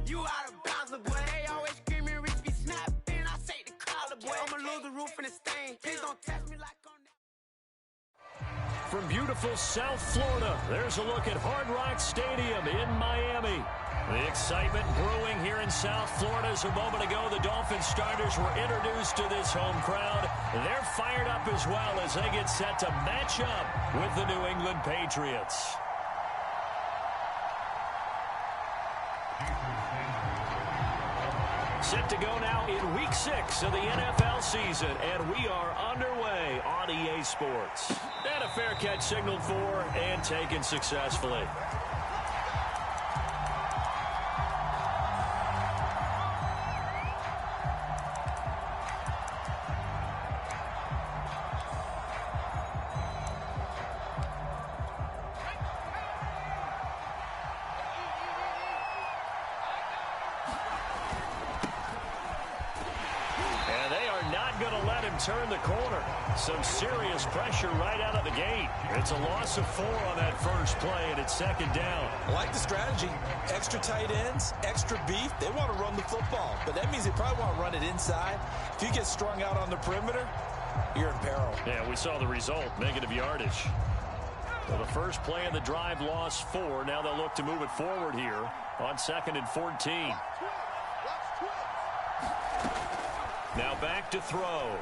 You out of bounds, boy. They always screaming, Rich be snapping. I say the collar, boy. I'ma lose the roof and the stain. Please don't test me like on that. From beautiful South Florida, there's a look at Hard Rock Stadium in Miami. The excitement brewing here in South Florida. As a moment ago, the Dolphins starters were introduced to this home crowd. They're fired up as well as they get set to match up with the New England Patriots. Set to go now in Week 6 of the NFL season, and we are underway on EA Sports. And a fair catch signaled for and taken successfully. Turn the corner. Some serious pressure right out of the gate. It's a loss of 4 on that first play, and it's second down. I like the strategy. Extra tight ends, extra beef. They want to run the football, but that means they probably want to run it inside. If you get strung out on the perimeter, you're in peril. Yeah, we saw the result, negative yardage. Well, the first play of the drive lost 4. Now they'll look to move it forward here on 2nd and 14. Now back to throw.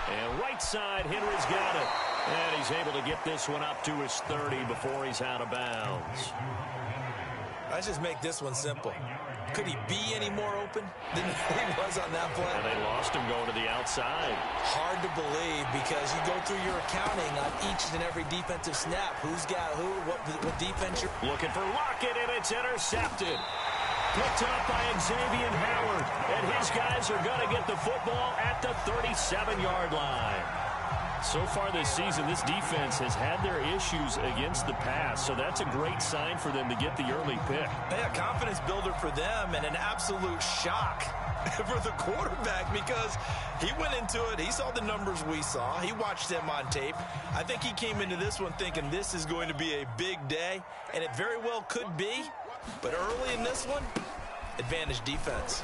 And right side, Henry's got it. And he's able to get this one up to his 30 before he's out of bounds. Let's just make this one simple. Could he be any more open than he was on that play? And they lost him going to the outside. Hard to believe because you go through your accounting on each and every defensive snap. Who's got who, what defense you're... Looking for Lockett, and it's intercepted. Picked up by Xavier Howard, and his guys are going to get the football at the 37-yard line. So far this season, this defense has had their issues against the pass, so that's a great sign for them to get the early pick. Yeah, confidence builder for them and an absolute shock for the quarterback because he went into it. He saw the numbers we saw. He watched them on tape. I think he came into this one thinking this is going to be a big day, and it very well could be. But early in this one, advantage defense.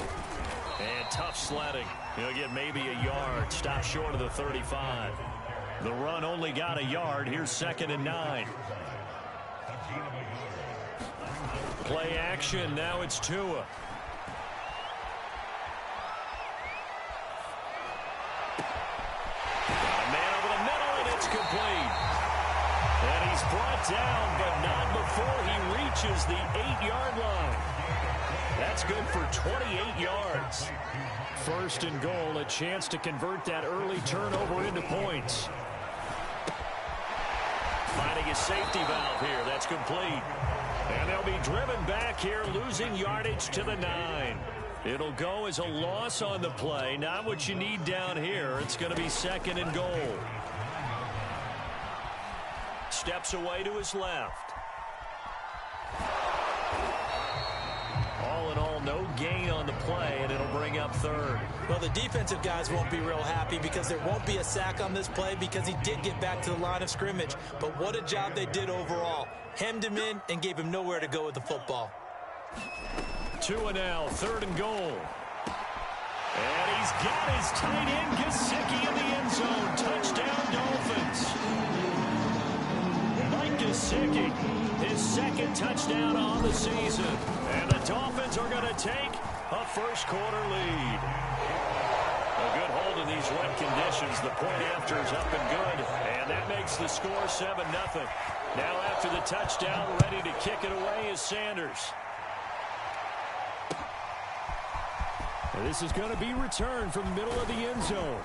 And tough sledding. He'll get maybe a yard. Stop short of the 35. The run only got a yard. Here's 2nd and 9. Play action. Now it's Tua. Got a man over the middle, and it's complete. And he's brought down, but not before he reaches the 8-yard line. That's good for 28 yards. 1st and goal, a chance to convert that early turnover into points. Finding a safety valve here. That's complete. And they'll be driven back here, losing yardage to the 9. It'll go as a loss on the play. Not what you need down here. It's going to be 2nd and goal. Steps away to his left. All in all, no gain on the play, and it'll bring up 3rd. Well, the defensive guys won't be real happy because there won't be a sack on this play because he did get back to the line of scrimmage. But what a job they did overall. Hemmed him in and gave him nowhere to go with the football. Tua now, 3rd and goal. And he's got his tight end, Gesicki, in the end zone. Touchdown, Dolphins. Gesicki, his 2nd touchdown on the season. And the Dolphins are going to take a first-quarter lead. A good hold in these wet conditions. The point after is up and good. And that makes the score 7-0. Now after the touchdown, ready to kick it away is Sanders. And this is going to be returned from the middle of the end zone.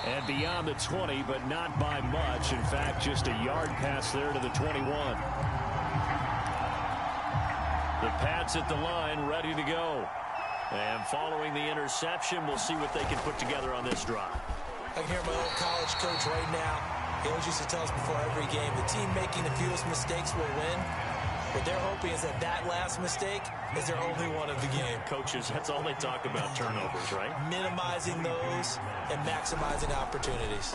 And beyond the 20, but not by much. In fact, just a yard pass there to the 21. The Pats at the line, ready to go. And following the interception, we'll see what they can put together on this drive. I can hear my old college coach right now. He always used to tell us before every game, the team making the fewest mistakes will win. What they're hoping is that that last mistake is their only one of the game. Coaches, that's all they talk about, turnovers, right? Minimizing those and maximizing opportunities.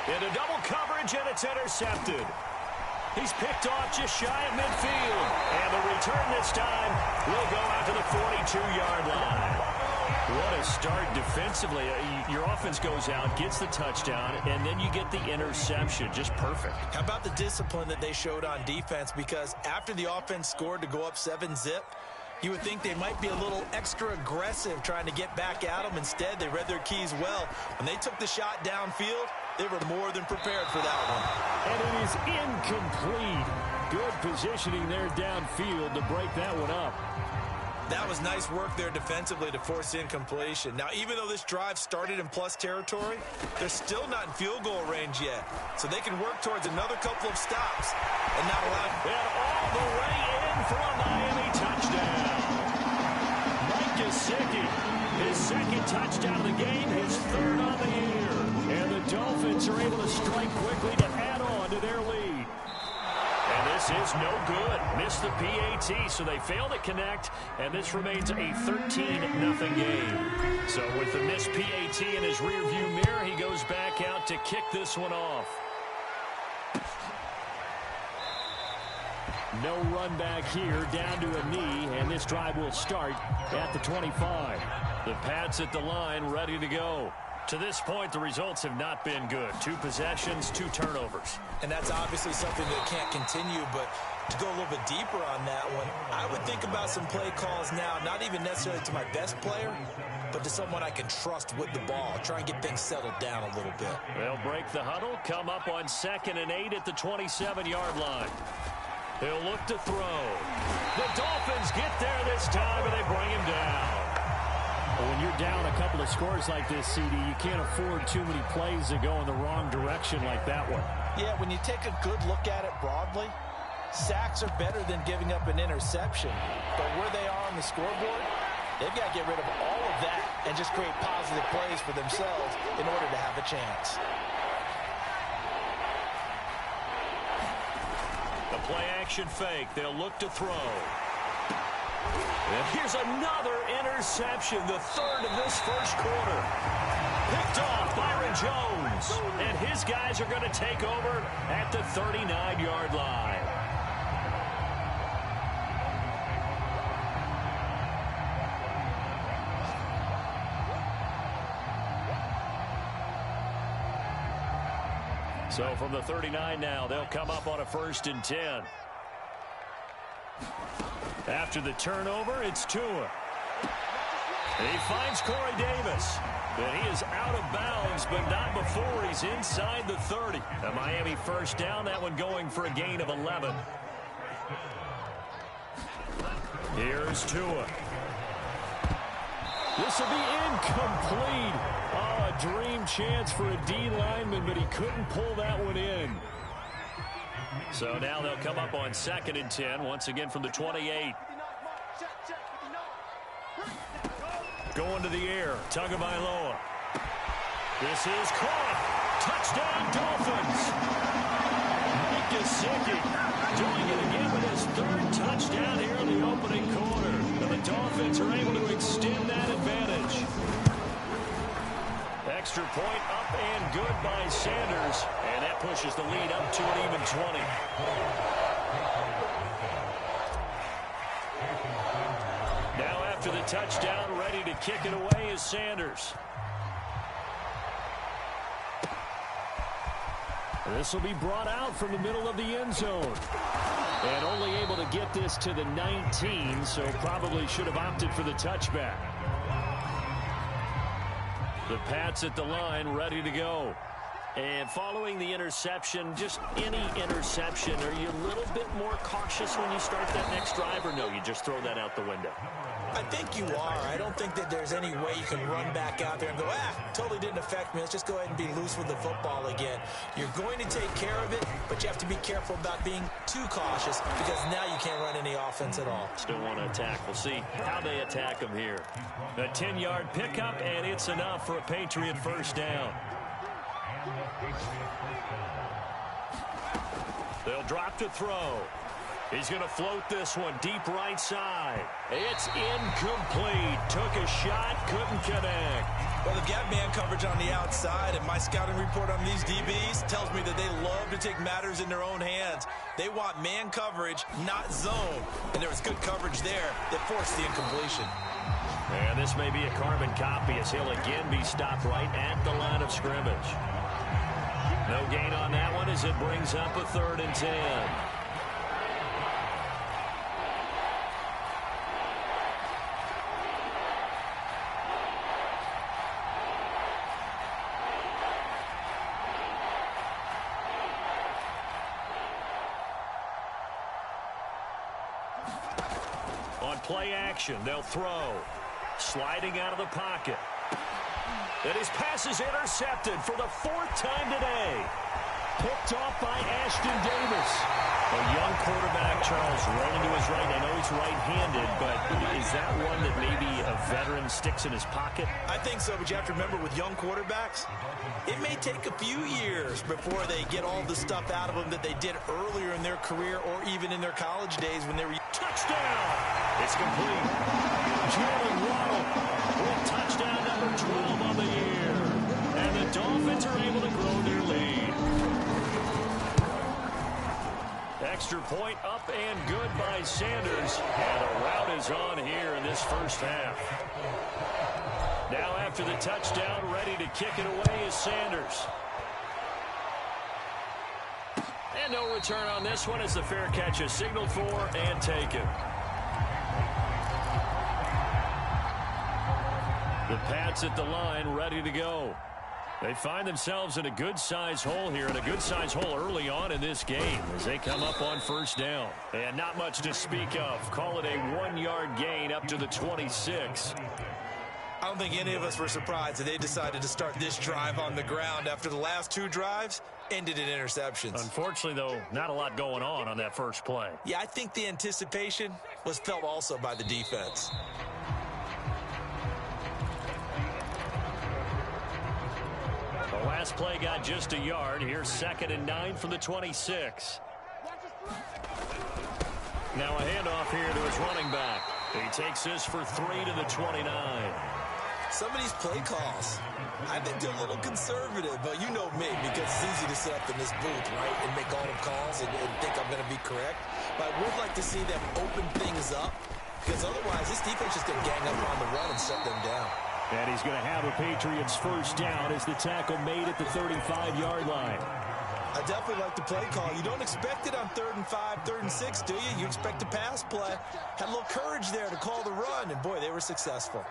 Into double coverage, and it's intercepted. He's picked off just shy of midfield. And the return this time will go out to the 42-yard line. What a start defensively. Your offense goes out, gets the touchdown, and then you get the interception. Just perfect. How about the discipline that they showed on defense? Because after the offense scored to go up 7-zip, you would think they might be a little extra aggressive trying to get back at them. Instead, they read their keys well. When they took the shot downfield, they were more than prepared for that one. And it is incomplete. Good positioning there downfield to break that one up. That was nice work there defensively to force incompletion. Now, even though this drive started in plus territory, they're still not in field goal range yet. So they can work towards another couple of stops and not allow. And all the way in for a Miami touchdown. Mike Gesicki, his second touchdown of the game, his third on the year. And the Dolphins are able to strike quickly to add on to their lead. And this is no good. Missed the PAT, so they fail to connect, and this remains a 13-0 game. So with the missed PAT in his rearview mirror, he goes back out to kick this one off. No run back here, down to a knee, and this drive will start at the 25. The Pats at the line, ready to go. To this point, the results have not been good. 2 possessions, 2 turnovers. And that's obviously something that can't continue, but to go a little bit deeper on that one, I would think about some play calls now, not even necessarily to my best player, but to someone I can trust with the ball. Try and get things settled down a little bit. They'll break the huddle, come up on 2nd and 8 at the 27-yard line. He'll look to throw. The Dolphins get there this time, and they bring him down. When you're down a couple of scores like this, CD, you can't afford too many plays that go in the wrong direction like that one. Yeah, when you take a good look at it broadly, sacks are better than giving up an interception. But where they are on the scoreboard, they've got to get rid of all of that and just create positive plays for themselves in order to have a chance. The play-action fake. They'll look to throw. And here's another interception, the third of this first quarter. Picked off Byron Jones. And his guys are going to take over at the 39-yard line. So from the 39 now, they'll come up on a 1st and 10. After the turnover, it's Tua. He finds Corey Davis. But he is out of bounds, but not before he's inside the 30. A Miami first down, that one going for a gain of 11. Here's Tua. This will be incomplete. Oh, a dream chance for a D lineman, but he couldn't pull that one in. So now they'll come up on 2nd and 10, once again from the 28. Going to the air, Tagovailoa. This is caught. Touchdown, Dolphins. Mike Gesicki doing it again with his 3rd touchdown here in the opening quarter. And the Dolphins are able to extend that advantage. Extra point up and good by Sanders. And that pushes the lead up to an even 20. Now after the touchdown, ready to kick it away is Sanders. This will be brought out from the middle of the end zone. And only able to get this to the 19, so probably should have opted for the touchback. The Pats at the line, ready to go. And following the interception, just any interception, are you a little bit more cautious when you start that next drive, or no, you just throw that out the window? I think you are. I don't think that there's any way you can run back out there and go, totally didn't affect me. Let's just go ahead and be loose with the football again. You're going to take care of it, but you have to be careful about being too cautious because now you can't run any offense at all. Still want to attack. We'll see how they attack them here. A 10-yard pickup, and it's enough for a Patriot first down. They'll drop to throw. He's going to float this one deep right side. It's incomplete. Took a shot, couldn't connect. Well, they've got man coverage on the outside, and my scouting report on these DBs tells me that they love to take matters in their own hands. They want man coverage, not zone. And there was good coverage there that forced the incompletion. And this may be a carbon copy as he'll again be stopped right at the line of scrimmage. No gain on that one as it brings up a 3rd and 10. On play action, they'll throw. Sliding out of the pocket. And his pass is intercepted for the 4th time today. Picked off by Ashton Davis. A young quarterback, Charles, rolling to his right. I know he's right-handed, but is that one that maybe a veteran sticks in his pocket? I think so, but you have to remember with young quarterbacks, it may take a few years before they get all the stuff out of them that they did earlier in their career or even in their college days when they were... Touchdown! It's complete. Jalen Waddle with touchdown number 12 on the year. And the Dolphins are able to grow their lead. Extra point up and good by Sanders. And a rout is on here in this first half. Now after the touchdown, ready to kick it away is Sanders. And no return on this one as the fair catch is signaled for and taken. The Pats at the line ready to go. They find themselves in a good-sized hole here, and a good-sized hole early on in this game as they come up on 1st down. And not much to speak of. Call it a 1-yard gain up to the 26. I don't think any of us were surprised that they decided to start this drive on the ground after the last 2 drives ended in interceptions. Unfortunately, though, not a lot going on that first play. Yeah, I think the anticipation was felt also by the defense. The last play got just a yard. Here's 2nd and 9 from the 26. Now a handoff here to his running back. He takes this for 3 to the 29. Some of these play calls, I think they're a little conservative, but you know me, because it's easy to sit up in this booth, right, and make all the calls and think I'm going to be correct. But I would like to see them open things up, because otherwise this defense is going to gang up on the run and shut them down. And he's going to have a Patriots 1st down as the tackle made at the 35-yard line. I definitely like the play call. You don't expect it on 3rd and 5, 3rd and 6, do you? You expect a pass play. Had a little courage there to call the run, and boy, they were successful.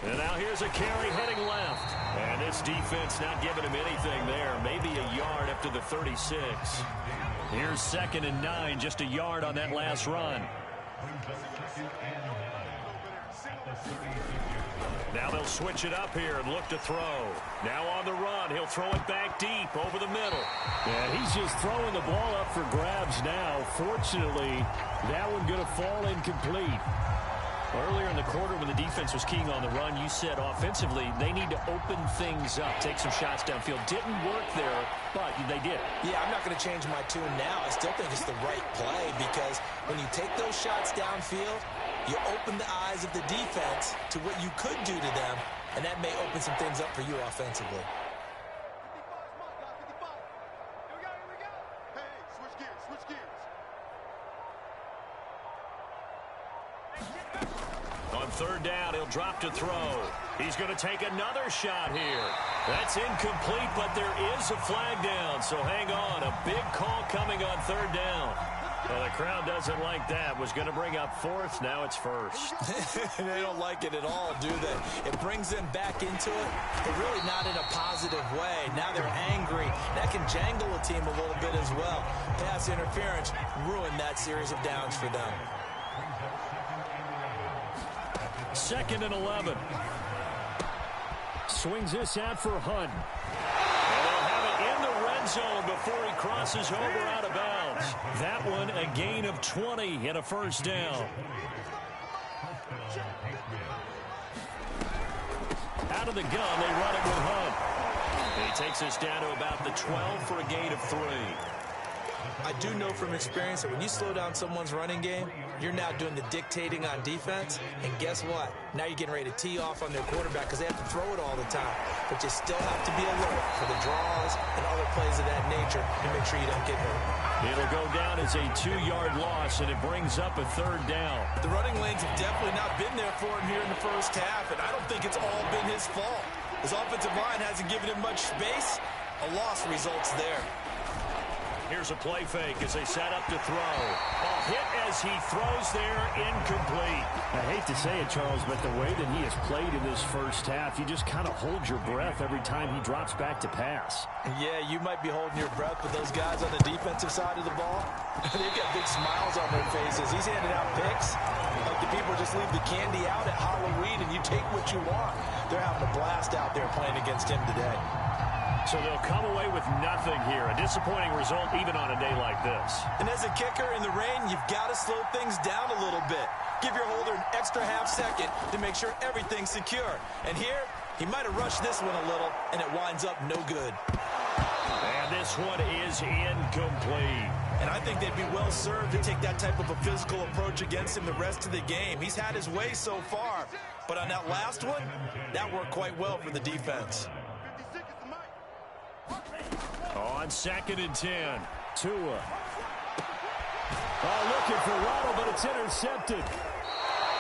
And now here's a carry heading left. And this defense not giving him anything there. Maybe a yard after the 36. Here's 2nd and 9, just a yard on that last run. Now they'll switch it up here and look to throw. Now on the run, he'll throw it back deep over the middle. And he's just throwing the ball up for grabs now. Fortunately, that one going to fall incomplete. Earlier in the quarter when the defense was keying on the run, you said offensively they need to open things up, take some shots downfield. Didn't work there, but they did. Yeah, I'm not going to change my tune now. I still think it's the right play because when you take those shots downfield, you open the eyes of the defense to what you could do to them, and that may open some things up for you offensively. On 3rd down, he'll drop to throw. He's going to take another shot here. That's incomplete, but there is a flag down, so hang on. A big call coming on 3rd down. Well, the crowd doesn't like that. Was going to bring up 4th. Now it's 1st. They don't like it at all, do they? It brings them back into it, but really not in a positive way. Now they're angry. That can jangle a team a little bit as well. Pass interference ruined that series of downs for them. 2nd and 11. Swings this out for Hunt. And they'll have it in the red zone before he crosses over out of bounds. That one a gain of 20 and a 1st down. Out of the gun, they run it with Hunt. He takes us down to about the 12 for a gain of 3. I do know from experience that when you slow down someone's running game, you're now doing the dictating on defense. And guess what? Now you're getting ready to tee off on their quarterback because they have to throw it all the time. But you still have to be alert for the draws and other plays of that nature to make sure you don't get hurt. It'll go down as a 2-yard loss, and it brings up a 3rd down. The running lanes have definitely not been there for him here in the first half, and I don't think it's all been his fault. His offensive line hasn't given him much space. A loss results there. Here's a play fake as they set up to throw. A hit as he throws there, incomplete. I hate to say it, Charles, but the way that he has played in this first half, you just kind of hold your breath every time he drops back to pass. Yeah, you might be holding your breath, but those guys on the defensive side of the ball, they've got big smiles on their faces. He's handing out picks like the people just leave the candy out at Halloween and you take what you want. They're having a blast out there playing against him today. So they'll come away with nothing here. A disappointing result even on a day like this. And as a kicker in the rain, you've got to slow things down a little bit. Give your holder an extra half second to make sure everything's secure. And here, he might have rushed this one a little, and it winds up no good. And this one is incomplete. And I think they'd be well served to take that type of a physical approach against him the rest of the game. He's had his way so far. But on that last one, that worked quite well for the defense. On 2nd and 10. Tua. Oh, looking for Waddle, but it's intercepted.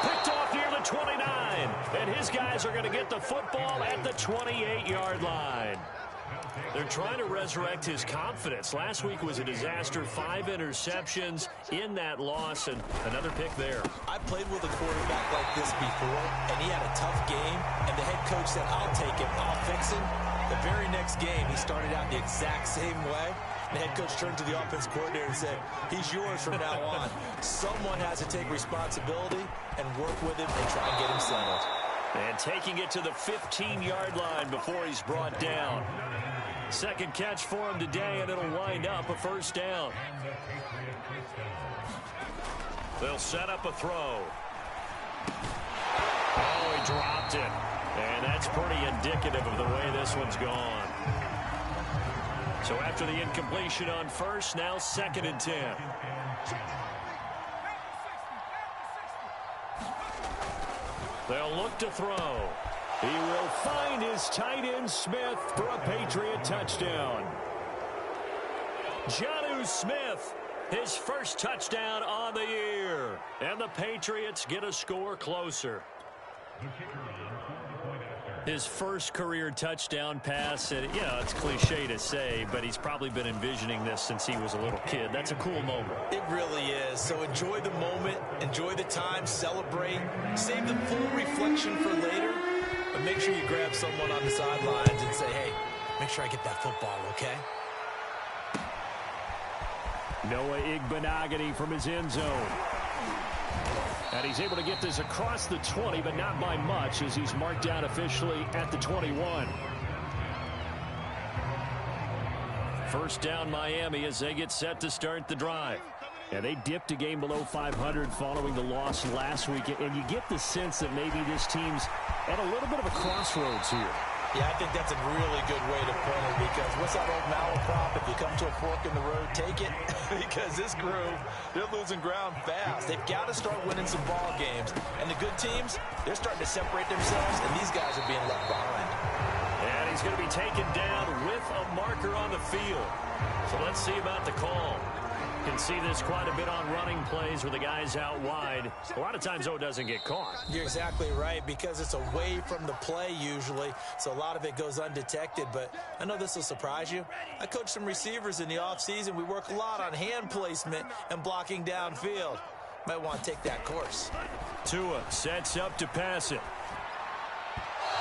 Picked off near the 29. And his guys are going to get the football at the 28-yard line. They're trying to resurrect his confidence. Last week was a disaster. 5 interceptions in that loss, and another pick there. I played with a quarterback like this before, and he had a tough game, and the head coach said, I'll take him, I'll fix him. The very next game, he started out the exact same way. The head coach turned to the offense coordinator and said, he's yours from now on. Someone has to take responsibility and work with him and try and get him settled. And taking it to the 15-yard line before he's brought down. Second catch for him today, and it'll wind up a 1st down. They'll set up a throw. Oh, he dropped it. And that's pretty indicative of the way this one's gone. So after the incompletion on 1st, now 2nd and 10. They'll look to throw. He will find his tight end Smith for a Patriot touchdown. Jonnu Smith, his first touchdown on the year. And the Patriots get a score closer. His first career touchdown pass, and it's cliche to say, but he's probably been envisioning this since he was a little kid. That's a cool moment. It really is. So enjoy the moment, enjoy the time, celebrate, save the full reflection for later, but make sure you grab someone on the sidelines and say, hey, make sure I get that football, okay? Noah Igbenogany from his end zone. And he's able to get this across the 20, but not by much, as he's marked down officially at the 21. 1st down Miami as they get set to start the drive. And they dipped a game below 500 following the loss last week. And you get the sense that maybe this team's at a little bit of a crossroads here. Yeah, I think that's a really good way to put it, because what's that old malaprop? If you come to a fork in the road, take it. Because this crew, they're losing ground fast. They've got to start winning some ball games. And the good teams, they're starting to separate themselves, and these guys are being left behind. And he's going to be taken down with a marker on the field. So let's see about the call. You can see this quite a bit on running plays where the guy's out wide. A lot of times, though, it doesn't get caught. You're exactly right, because it's away from the play usually, so a lot of it goes undetected. But I know this will surprise you. I coach some receivers in the offseason. We work a lot on hand placement and blocking downfield. Might want to take that course. Tua sets up to pass it.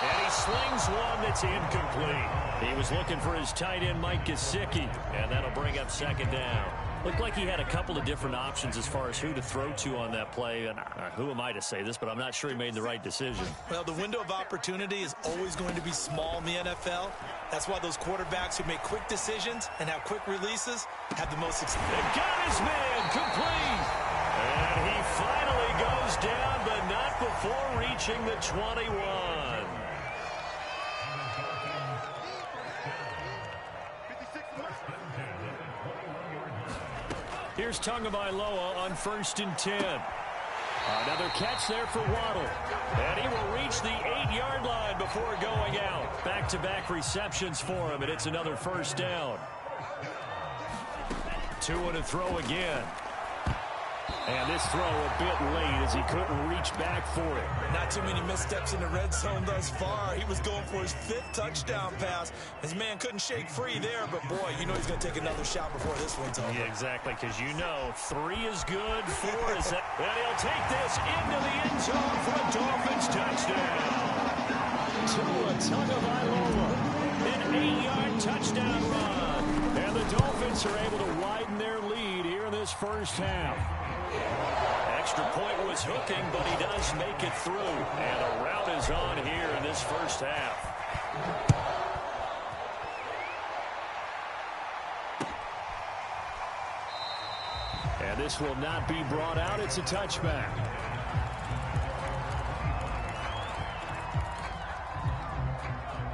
And he slings one that's incomplete. He was looking for his tight end, Mike Gesicki, and that'll bring up 2nd down. Looked like he had a couple of different options as far as who to throw to on that play. And who am I to say this, but I'm not sure he made the right decision. Well, the window of opportunity is always going to be small in the NFL. That's why those quarterbacks who make quick decisions and have quick releases have the most success. They got his man complete. And he finally goes down, but not before reaching the 21. Here's Tagovailoa on 1st and 10. Another catch there for Waddle. And he will reach the 8-yard line before going out. Back-to-back receptions for him, and it's another first down. Tua to throw again. And this throw a bit late as he couldn't reach back for it. Not too many missteps in the red zone thus far. He was going for his 5th touchdown pass. His man couldn't shake free there, but boy, you know he's going to take another shot before this one's over. Yeah, exactly, because you know 3 is good, 4 is... And he'll take this into the end zone for a Dolphins touchdown. Tua Tagovailoa, an 8-yard touchdown run. And the Dolphins are able to widen their lead here in this first half. Extra point was hooking, but he does make it through. And a rout is on here in this first half. And this will not be brought out. It's a touchback.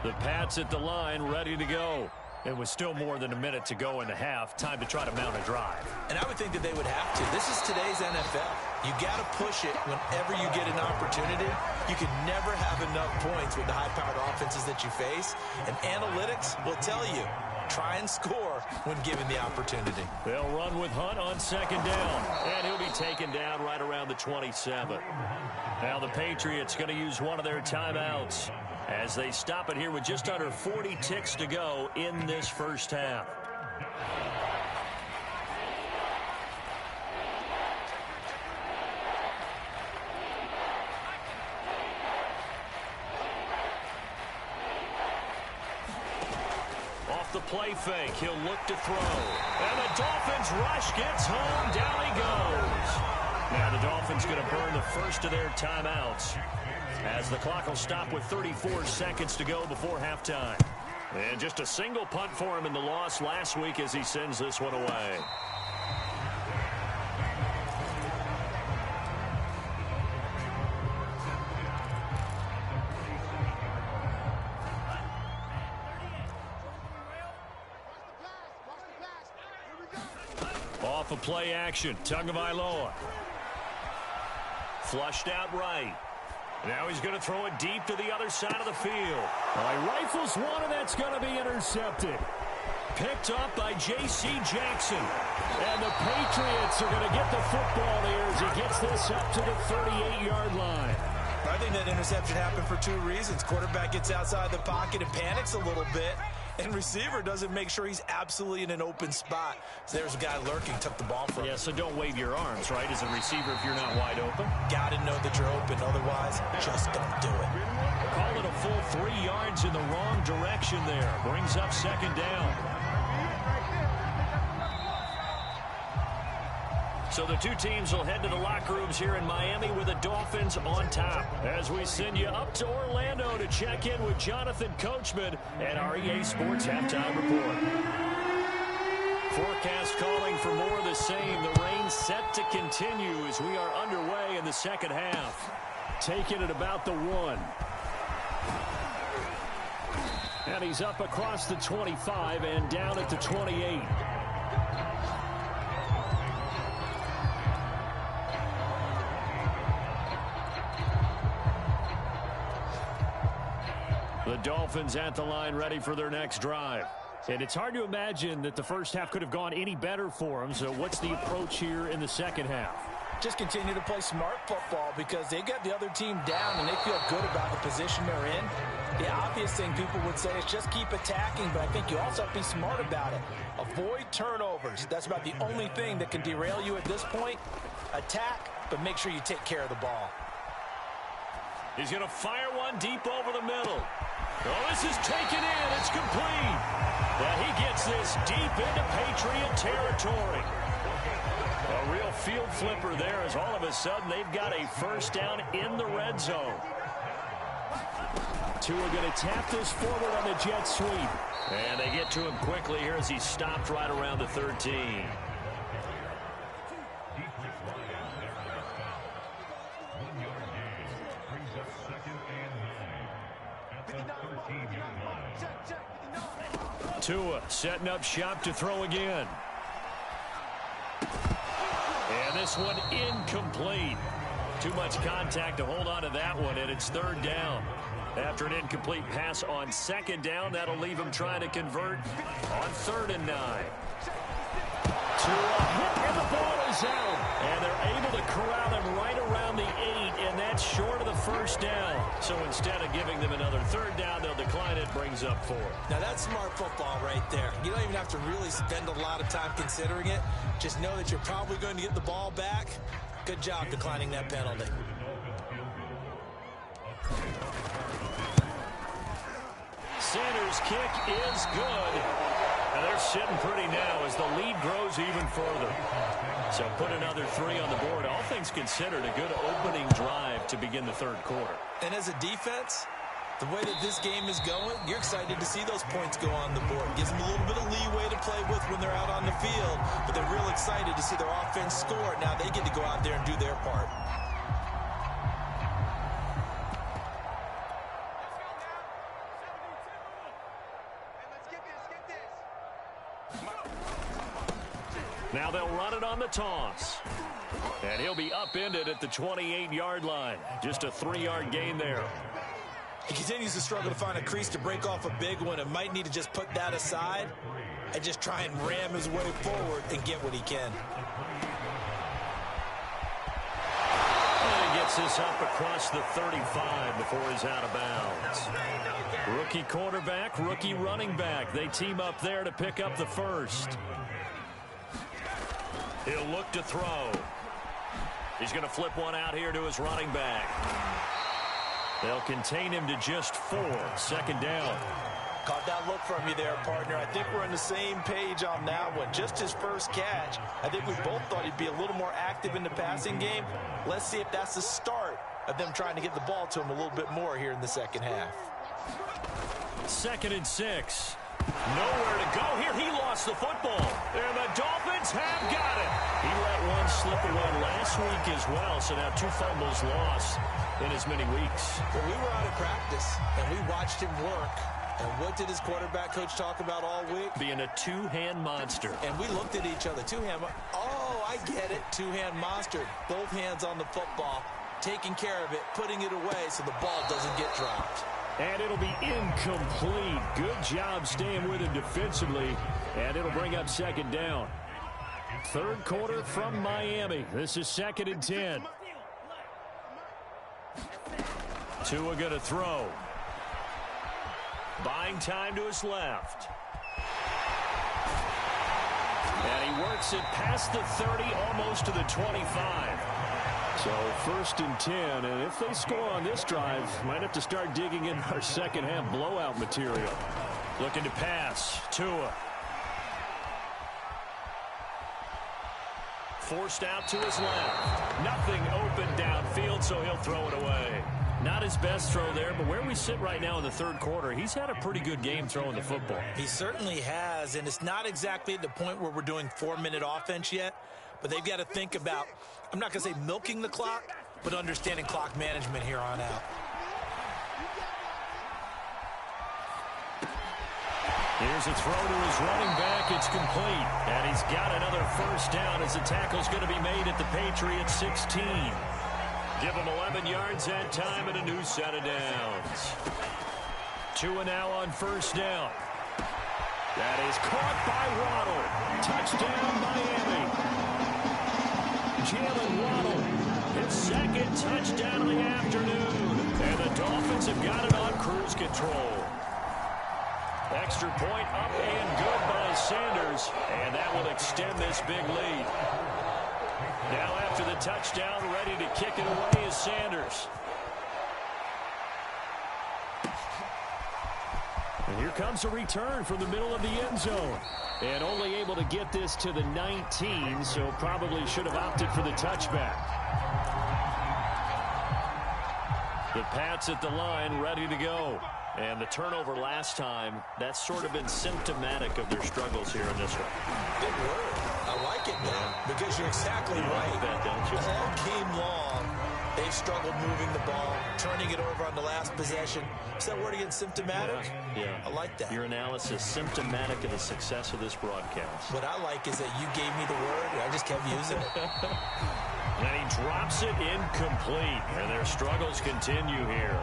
The Pats at the line, ready to go. It was still more than a minute to go in the half. Time to try to mount a drive. And I would think that they would have to. This is today's NFL. You got to push it whenever you get an opportunity. You can never have enough points with the high-powered offenses that you face. And analytics will tell you, try and score when given the opportunity. They'll run with Hunt on 2nd down. And he'll be taken down right around the 27. Now the Patriots going to use one of their timeouts as they stop it here with just under 40 ticks to go in this first half. Off the play fake, he'll look to throw. And the Dolphins rush gets home. Down he goes. Now the Dolphins going to burn the first of their timeouts, as the clock will stop with 34 seconds to go before halftime. And just a single punt for him in the loss last week as he sends this one away. Off of play action, Tagovailoa. Flushed out right. Now he's going to throw it deep to the other side of the field. He rifles one, and that's going to be intercepted. Picked up by J.C. Jackson. And the Patriots are going to get the football here as he gets this up to the 38-yard line. I think that interception happened for 2 reasons. Quarterback gets outside the pocket and panics a little bit. And receiver doesn't make sure he's absolutely in an open spot. So there's a guy lurking, took the ball from him. Yeah, so don't wave your arms, right, as a receiver if you're not wide open. Got to know that you're open. Otherwise, just don't do it. Call it a full 3 yards in the wrong direction there. Brings up 2nd down. So the two teams will head to the locker rooms here in Miami with the Dolphins on top. As we send you up to Orlando to check in with Jonathan Coachman at our EA Sports Halftime Report. Forecast calling for more of the same. The rain set to continue as we are underway in the second half. Taking it about the 1. And he's up across the 25 and down at the 28. The Dolphins at the line ready for their next drive. And it's hard to imagine that the first half could have gone any better for them. So what's the approach here in the second half? Just continue to play smart football because they got the other team down and they feel good about the position they're in. The obvious thing people would say is just keep attacking, but I think you also have to be smart about it. Avoid turnovers. That's about the only thing that can derail you at this point. Attack, but make sure you take care of the ball. He's going to fire one deep over the middle. Oh, this is taken in. It's complete. And he gets this deep into Patriot territory. A real field flipper there as all of a sudden they've got a first down in the red zone. Tua going to tap this forward on the jet sweep. And they get to him quickly here as he stopped right around the 13. Tua setting up shop to throw again. And this one incomplete. Too much contact to hold on to that one, and it's third down. After an incomplete pass on second down, that'll leave him trying to convert on 3rd and 9. To a hit, and the ball is out. And they're able to corral him right around the 8, and that's short of the first down. So instead of giving them another 3rd down, they'll decline it, brings up 4. Now that's smart football right there. You don't even have to really spend a lot of time considering it. Just know that you're probably going to get the ball back. Good job declining that penalty. Sanders' kick is good. And they're sitting pretty now as the lead grows even further. So put another 3 on the board. All things considered, a good opening drive to begin the 3rd quarter. And as a defense, the way that this game is going, you're excited to see those points go on the board. Gives them a little bit of leeway to play with when they're out on the field. But they're real excited to see their offense score. Now they get to go out there and do their part. Now they'll run it on the toss. And he'll be upended at the 28-yard line. Just a 3-yard gain there. He continues to struggle to find a crease to break off a big one and might need to just put that aside and just try and ram his way forward and get what he can. And he gets this up across the 35 before he's out of bounds. Rookie quarterback, rookie running back. They team up there to pick up the first. He'll look to throw. He's going to flip one out here to his running back. They'll contain him to just 4. 2nd down. Caught that look from you there, partner. I think we're on the same page on that one. Just his first catch. I think we both thought he'd be a little more active in the passing game. Let's see if that's the start of them trying to get the ball to him a little bit more here in the second half. 2nd and 6. Nowhere to go here. He lost the football. And the Dolphins have got it. He let one slip away last week as well. So now 2 fumbles lost in as many weeks. Well, we were out of practice, and we watched him work. And what did his quarterback coach talk about all week? Being a 2-hand monster. And we looked at each other. 2-hand. Oh, I get it. 2-hand monster. Both hands on the football, taking care of it, putting it away so the ball doesn't get dropped. And it'll be incomplete. Good job staying with him defensively. And it'll bring up 2nd down. 3rd quarter from Miami. This is 2nd and 10. Tua going to throw. Buying time to his left. And he works it past the 30, almost to the 25. So 1st and 10, and if they score on this drive, might have to start digging in our second half blowout material. Looking to pass. Tua. Forced out to his left. Nothing open downfield, so he'll throw it away. Not his best throw there, but where we sit right now in the 3rd quarter, he's had a pretty good game throwing the football. He certainly has, and it's not exactly at the point where we're doing 4-minute offense yet, but they've got to think about, I'm not going to say milking the clock, but understanding clock management here on out. Here's a throw to his running back. It's complete. And he's got another first down as the tackle's going to be made at the Patriots 16. Give him 11 yards that time and a new set of downs. 2 now on first down. That is caught by Waddle. Touchdown, Miami. Jalen Waddle, his 2nd touchdown of the afternoon. And the Dolphins have got it on cruise control. Extra point up and good by Sanders. And that will extend this big lead. Now after the touchdown, ready to kick it away is Sanders. And here comes a return from the middle of the end zone. And only able to get this to the 19, so probably should have opted for the touchback. The Pats at the line, ready to go. And the turnover last time, that's sort of been symptomatic of their struggles here in this one. Good word. I like it now because you're exactly right. Like that, don't you? All game long, They've struggled moving the ball, turning it over on the last possession. Is that word again, symptomatic? Yeah. I like that. Your analysis, symptomatic of the success of this broadcast. What I like is that you gave me the word, and I just kept using it. And he drops it incomplete, and their struggles continue here.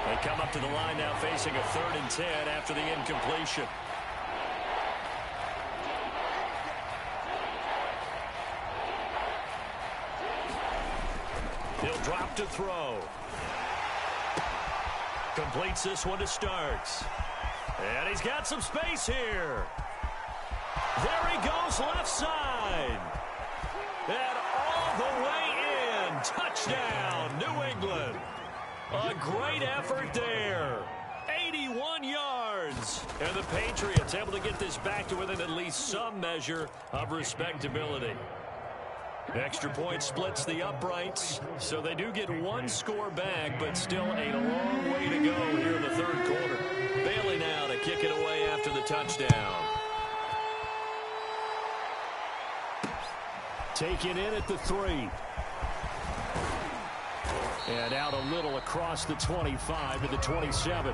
They come up to the line now facing a 3rd and 10 after the incompletion. He'll drop to throw. Completes this one to Starks. And he's got some space here. There he goes left side. And all the way in. Touchdown, New England. A great effort there. 81 yards. And the Patriots able to get this back to within at least some measure of respectability. Extra point splits the uprights, so they do get one score back, but still a long way to go here in the 3rd quarter. Bailey now to kick it away after the touchdown. Taken in at the 3. And out a little across the 25 to the 27.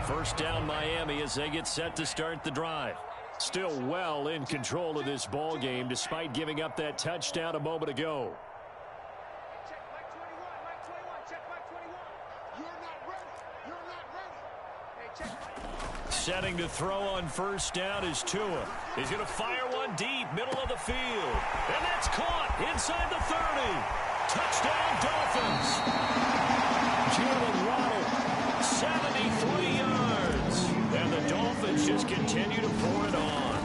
First down Miami as they get set to start the drive. Still well in control of this ball game despite giving up that touchdown a moment ago. Setting to throw on first down is Tua. He's going to fire one deep, middle of the field. And that's caught inside the 30. Touchdown Dolphins. Jalen Waddle, 73 yards. And the Dolphins just continue to pour it on.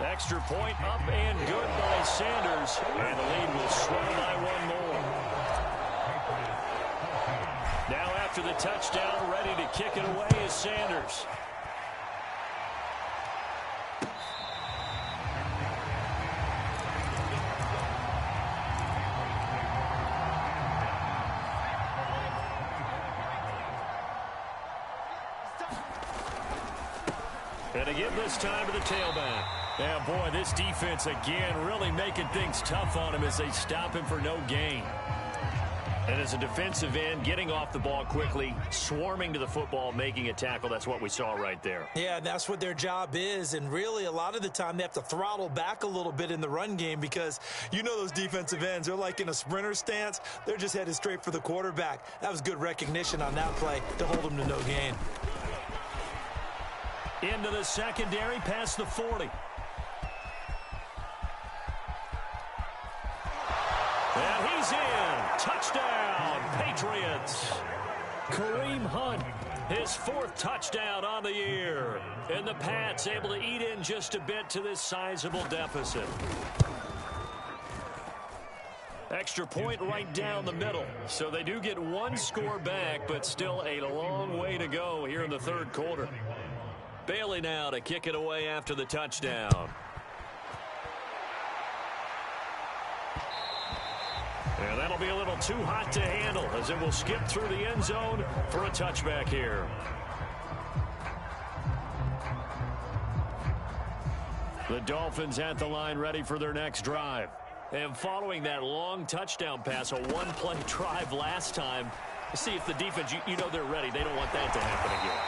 Extra point up and good by Sanders. And the lead will swell by one more. Now after the touchdown, ready to kick it away is Sanders. And to give this time to the tailback. Yeah, boy, this defense again really making things tough on him as they stop him for no gain. And as a defensive end, getting off the ball quickly, swarming to the football, making a tackle, that's what we saw right there. Yeah, that's what their job is. And really, a lot of the time, they have to throttle back a little bit in the run game because you know those defensive ends, they're like in a sprinter stance. They're just headed straight for the quarterback. That was good recognition on that play to hold them to no gain. Into the secondary, past the 40. And he's in. Touchdown, Patriots. Kareem Hunt, his 4th touchdown on the year. And the Pats able to eat in just a bit to this sizable deficit. Extra point right down the middle. So they do get one score back, but still a long way to go here in the 3rd quarter. Bailey now to kick it away after the touchdown. And that'll be a little too hot to handle as it will skip through the end zone for a touchback here. The Dolphins at the line ready for their next drive. And following that long touchdown pass, a one-play drive last time, see if the defense, you know they're ready. They don't want that to happen again.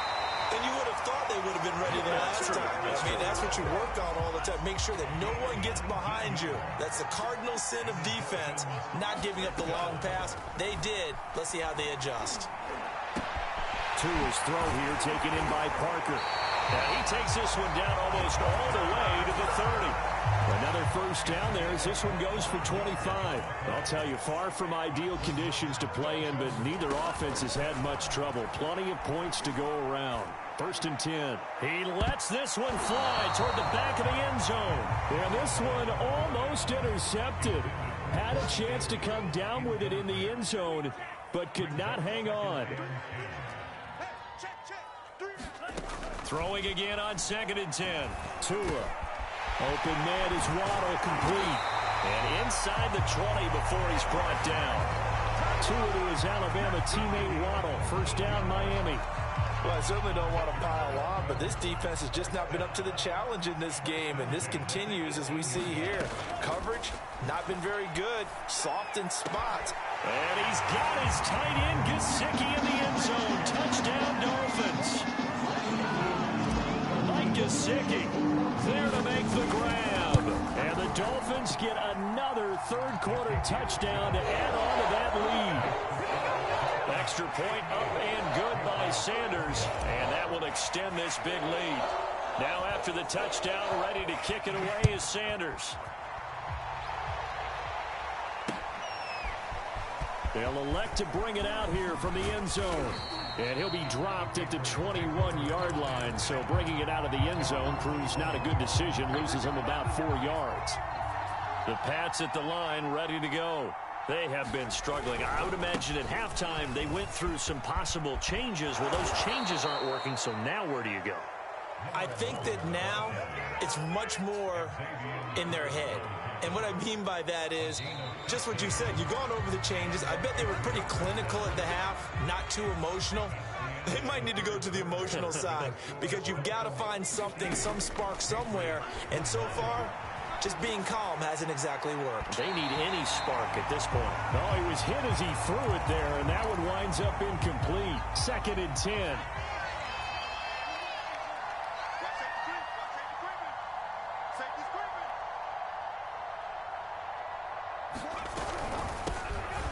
And you would have thought they would have been ready the last time. I mean, that's what you work on all the time. Make sure that no one gets behind you. That's the cardinal sin of defense, not giving up the long pass. They did. Let's see how they adjust. Tua's throw here taken in by Parker. And he takes this one down almost all the way to the 30. Another first down there as this one goes for 25. I'll tell you, far from ideal conditions to play in, but neither offense has had much trouble. Plenty of points to go around. 1st and 10. He lets this one fly toward the back of the end zone. And this one almost intercepted. Had a chance to come down with it in the end zone, but could not hang on. Throwing again on 2nd and 10. Tua. Open man is Waddle, complete. And inside the 20 before he's brought down. Tua to his Alabama teammate Waddle. First down, Miami. Well, I certainly don't want to pile on, but this defense has just not been up to the challenge in this game, and this continues as we see here. Coverage, not been very good. Soft in spots. And he's got his tight end, Gesicki, in the end zone. Touchdown, Dolphins. Mike Gesicki there to make the grab. And the Dolphins get another third-quarter touchdown to add on to that lead. Extra point up and good by Sanders, and that will extend this big lead. Now after the touchdown, ready to kick it away is Sanders. They'll elect to bring it out here from the end zone. And he'll be dropped at the 21-yard line, so bringing it out of the end zone proves not a good decision, loses him about 4 yards. The Pats at the line, ready to go. They have been struggling. I would imagine at halftime they went through some possible changes. Well, those changes aren't working, so now where do you go? I think that now it's much more in their head. And what I mean by that is just what you said. You've gone over the changes. I bet they were pretty clinical at the half, not too emotional. They might need to go to the emotional side because you've got to find something, some spark somewhere. And so far, just being calm hasn't exactly worked. They need any spark at this point. Oh, he was hit as he threw it there, and that one winds up incomplete. 2nd and 10.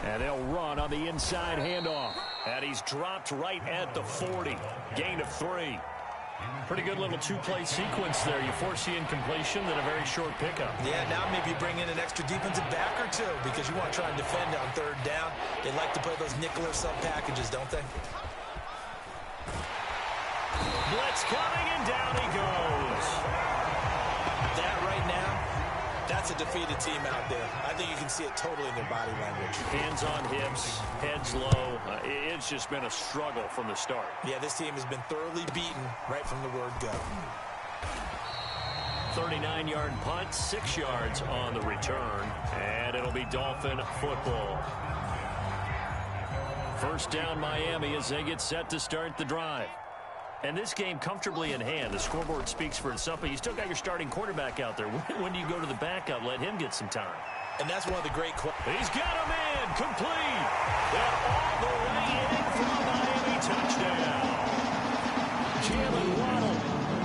And they'll run on the inside handoff. And he's dropped right at the 40. Gain of 3. Pretty good little two-play sequence there. You force the incompletion, then a very short pickup. Yeah, now maybe you bring in an extra defensive back or two because you want to try and defend on 3rd down. They like to play those nickel or sub packages, don't they? Blitz coming, and down he goes. That right now, that's a defeated team out there. I think you can see it totally in their body language. Hands on hips, heads low. It's just been a struggle from the start. Yeah, this team has been thoroughly beaten right from the word go. 39-yard punt, 6 yards on the return, and it'll be Dolphin football. 1st down Miami as they get set to start the drive. And this game comfortably in hand. The scoreboard speaks for itself, but you still got your starting quarterback out there. When do you go to the backup? Let him get some time. And that's one of the great He's got a man complete. And all the way in for a Miami touchdown. Jalen Waddle,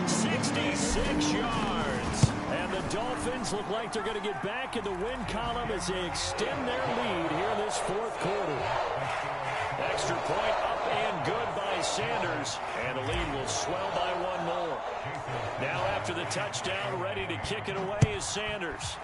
66 yards. And the Dolphins look like they're going to get back in the win column as they extend their lead here this 4th quarter. Extra point up and good by Sanders, and the lead will swell by 1 more. Now after the touchdown, ready to kick it away is Sanders.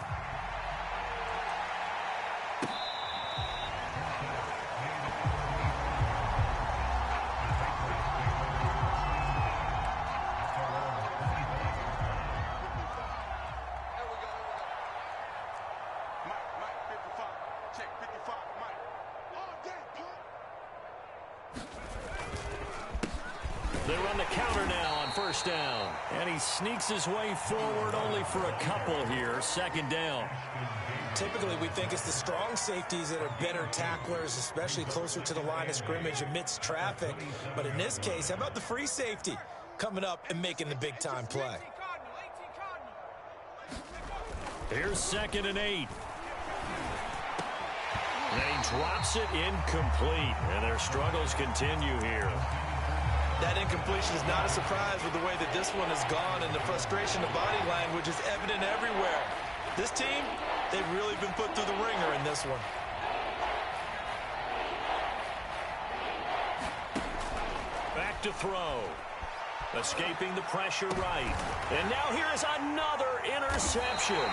They run the counter now on 1st down. And he sneaks his way forward only for a couple here. 2nd down. Typically, we think it's the strong safeties that are better tacklers, especially closer to the line of scrimmage amidst traffic. But in this case, how about the free safety coming up and making the big-time play? Here's 2nd and 8. And he drops it incomplete. And their struggles continue here. That incompletion is not a surprise with the way that this one has gone, and the frustration of body language is evident everywhere. This team, they've really been put through the ringer in this one. Back to throw. Escaping the pressure right. And now here is another interception.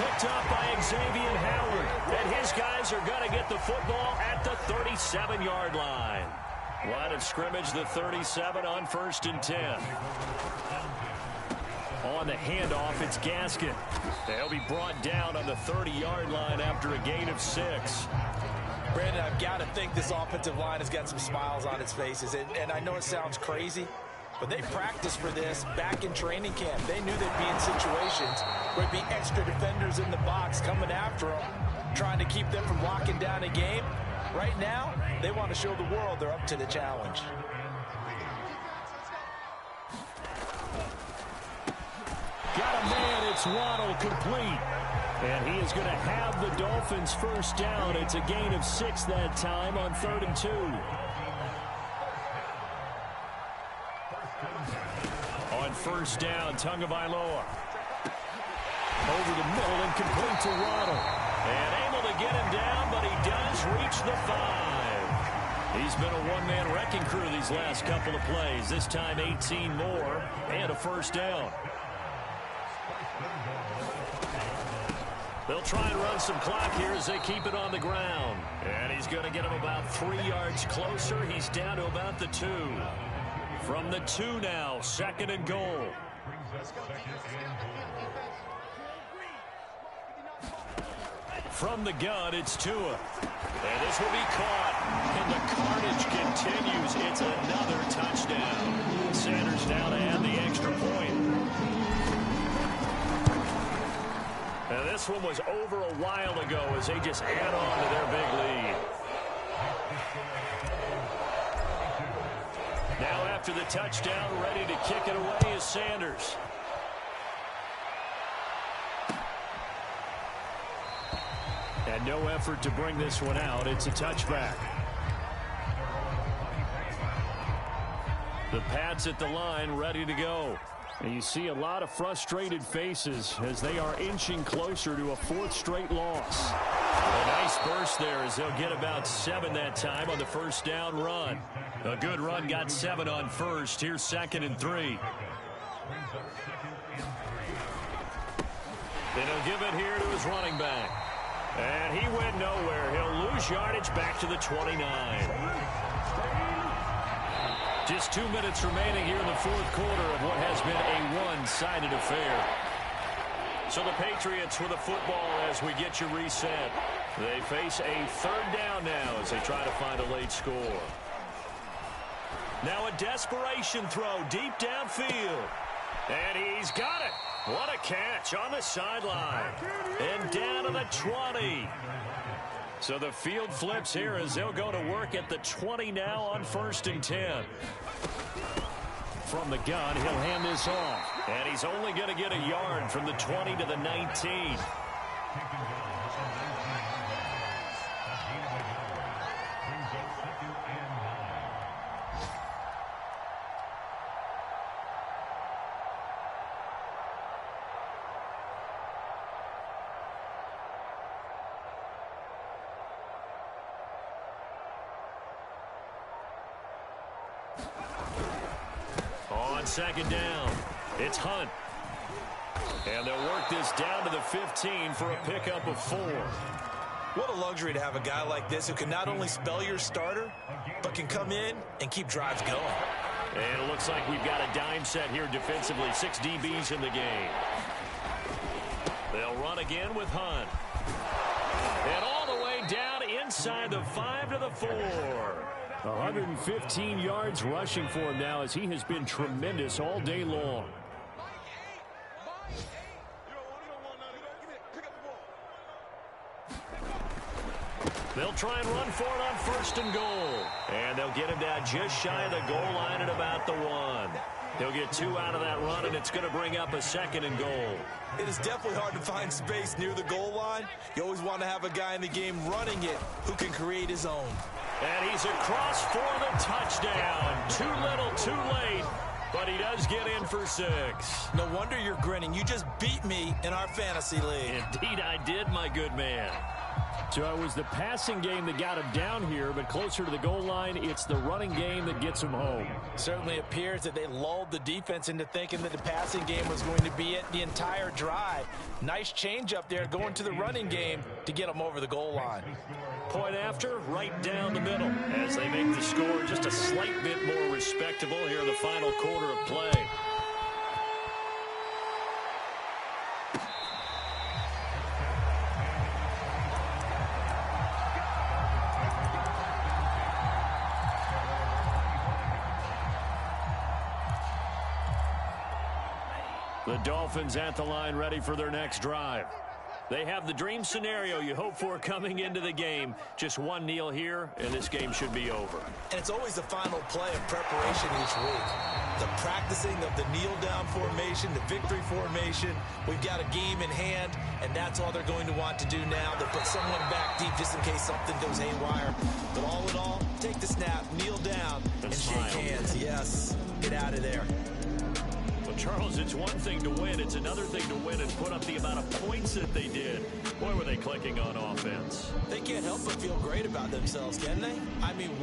Picked up by Xavier Howard. And his guys are going to get the football at the 37-yard line. Line of scrimmage, the 37 on 1st and 10. On the handoff, it's Gaskin. They'll be brought down on the 30-yard line after a gain of 6. Brandon, I've got to think this offensive line has got some smiles on its faces. And I know it sounds crazy, but they practiced for this back in training camp. They knew they'd be in situations where there'd be extra defenders in the box coming after them, trying to keep them from locking down a game. Right now, they want to show the world they're up to the challenge. got a man. It's Waddle, complete. And he is going to have the Dolphins first down. It's a gain of 6 that time on 3rd and 2. On first down, Tagovailoa. Over the middle and complete to Waddle. And able to get him down, but he does reach the 5. He's been a one-man wrecking crew these last couple of plays. This time 18 more and a first down. They'll try and run some clock here as they keep it on the ground. And he's going to get him about 3 yards closer. He's down to about the 2. From the 2 now, 2nd and goal. From the gun, it's Tua. And this will be caught. And the carnage continues. It's another touchdown. Sanders now to add the extra point. Now this one was over a while ago as they just add on to their big lead. Now after the touchdown, ready to kick it away is Sanders. And no effort to bring this one out. It's a touchback. The Pats at the line, ready to go. And you see a lot of frustrated faces as they are inching closer to a 4th straight loss. A nice burst there as they'll get about 7 that time on the first down run. A good run, got 7 on first. Here's 2nd and 3. Then he'll give it here to his running back. And he went nowhere. He'll lose yardage back to the 29. Just 2 minutes remaining here in the 4th quarter of what has been a one-sided affair. So the Patriots with the football as we get you reset. They face a 3rd down now as they try to find a late score. Now a desperation throw deep downfield. And he's got it. What a catch on the sideline. And down to the 20. So the field flips here as they'll go to work at the 20 now on 1st and 10. From the gun, he'll hand this off. And he's only going to get a yard from the 20 to the 19. On 2nd down, it's Hunt. And they'll work this down to the 15 for a pickup of 4. What a luxury to have a guy like this who can not only spell your starter, but can come in and keep drives going. And it looks like we've got a dime set here defensively. 6 DBs in the game. They'll run again with Hunt. And all the way down inside the 5 to the 4. 115 yards rushing for him now as he has been tremendous all day long. They'll try and run for it on 1st and goal. And they'll get him down just shy of the goal line at about the 1. He'll get 2 out of that run, and it's going to bring up a 2nd and goal. It is definitely hard to find space near the goal line. You always want to have a guy in the game running it who can create his own. And he's across for the touchdown. Too little, too late, but he does get in for 6. No wonder you're grinning. You just beat me in our fantasy league. Indeed I did, my good man. So it was the passing game that got him down here, but closer to the goal line, it's the running game that gets him home. Certainly appears that they lulled the defense into thinking that the passing game was going to be it the entire drive. Nice change up there going to the running game to get them over the goal line. Point after, right down the middle as they make the score just a slight bit more respectable here in the final quarter of play. The Dolphins at the line ready for their next drive. They have the dream scenario you hope for coming into the game. Just one kneel here, and this game should be over. And it's always the final play of preparation each week. the practicing of the kneel-down formation, the victory formation. We've got a game in hand, and that's all they're going to want to do now. They'll put someone back deep just in case something goes haywire. But all in all, take the snap, kneel down, and shake hands. Yes, get out of there. Well, Charles, it's one thing to win. It's another thing to win and put up the amount of points that they did. Boy, were they clicking on offense. They can't help but feel great about themselves, can they? I mean,